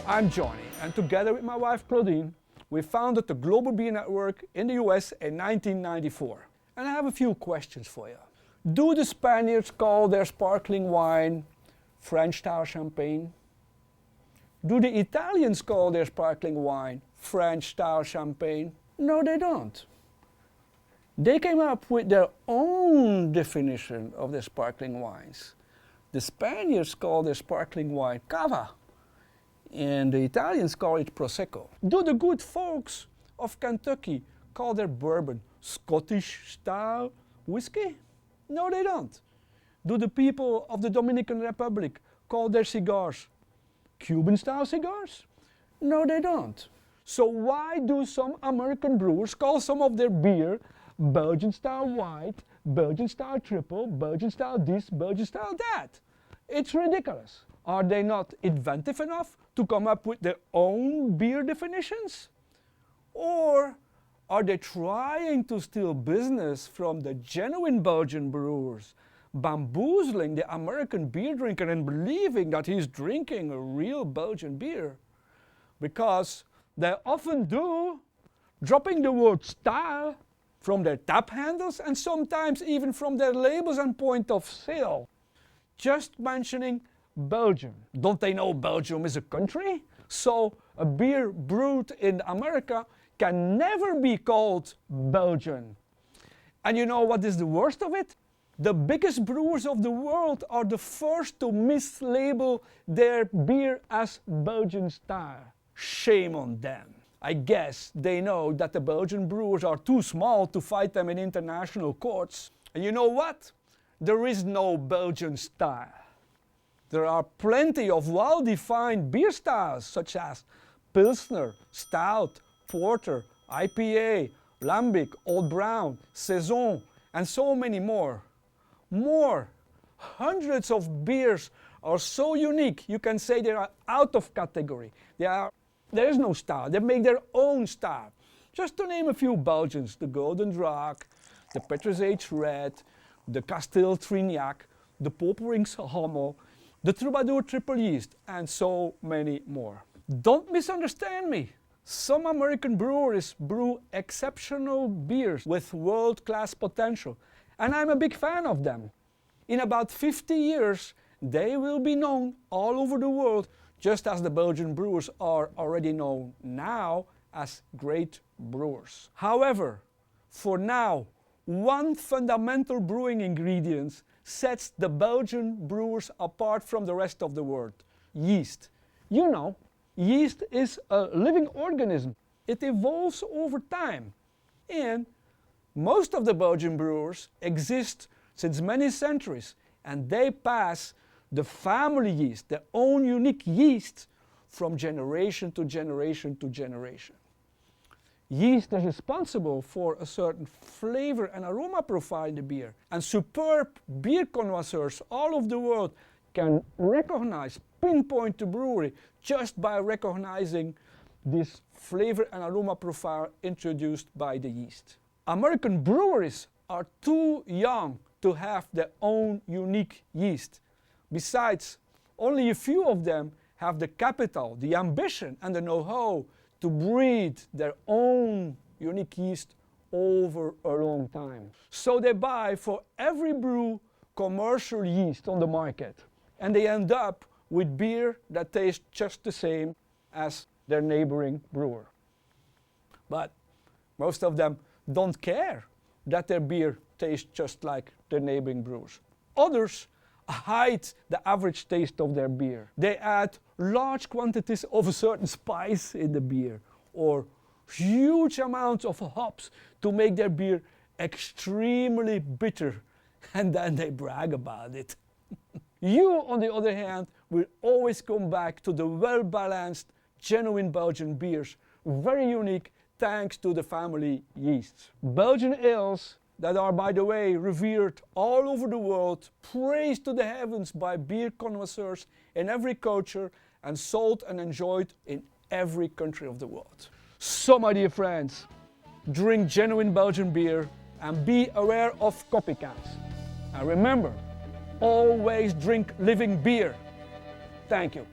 I'm Johnny, and together with my wife Claudine, we founded the Global Beer Network in the US in 1994. And I have a few questions for you. Do the Spaniards call their sparkling wine French-style champagne? Do the Italians call their sparkling wine French-style champagne? No, they don't. They came up with their own definition of their sparkling wines. The Spaniards call their sparkling wine cava, and the Italians call it Prosecco. Do the good folks of Kentucky call their bourbon Scottish-style whiskey? No, they don't. Do the people of the Dominican Republic call their cigars Cuban-style cigars? No, they don't. So why do some American brewers call some of their beer Belgian-style white, Belgian-style triple, Belgian-style this, Belgian-style that? It's ridiculous. Are they not inventive enough to come up with their own beer definitions? Or are they trying to steal business from the genuine Belgian brewers, bamboozling the American beer drinker and believing that he's drinking a real Belgian beer? Because they often do, dropping the word style from their tap handles and sometimes even from their labels and point of sale. Just mentioning Belgium. Don't they know Belgium is a country? So a beer brewed in America can never be called Belgian. And you know what is the worst of it? The biggest brewers of the world are the first to mislabel their beer as Belgian style. Shame on them. I guess they know that the Belgian brewers are too small to fight them in international courts. And you know what? There is no Belgian style. There are plenty of well-defined beer styles such as Pilsner, Stout, Porter, IPA, Lambic, Old Brown, Saison, and so many more. Hundreds of beers are so unique, you can say they are out of category. There is no style, they make their own style. Just to name a few Belgians, the Golden Draak, the Petrus H. Red, the Castile Trignac, the Poperinks Hummel, the Troubadour Triple Yeast, and so many more. Don't misunderstand me. Some American breweries brew exceptional beers with world-class potential, and I'm a big fan of them. In about 50 years, they will be known all over the world, just as the Belgian brewers are already known now as great brewers. However, for now, one fundamental brewing ingredient sets the Belgian brewers apart from the rest of the world: yeast. You know, yeast is a living organism. It evolves over time. And most of the Belgian brewers exist since many centuries, and they pass the family yeast, their own unique yeast, from generation to generation to generation. Yeast is responsible for a certain flavor and aroma profile in the beer, and superb beer connoisseurs all over the world can recognize, pinpoint the brewery just by recognizing this flavor and aroma profile introduced by the yeast. American breweries are too young to have their own unique yeast. Besides, only a few of them have the capital, the ambition, and the know-how to breed their own unique yeast over a long time. So they buy for every brew commercial yeast on the market, and they end up with beer that tastes just the same as their neighboring brewer. But most of them don't care that their beer tastes just like their neighboring brewers. Others hide the average taste of their beer. They add large quantities of a certain spice in the beer, or huge amounts of hops to make their beer extremely bitter, and then they brag about it. You, on the other hand, will always come back to the well-balanced, genuine Belgian beers, very unique thanks to the family yeasts. Belgian ales that are, by the way, revered all over the world, praised to the heavens by beer connoisseurs in every culture, and sold and enjoyed in every country of the world. So, my dear friends, drink genuine Belgian beer and be aware of copycats. And remember, always drink living beer. Thank you.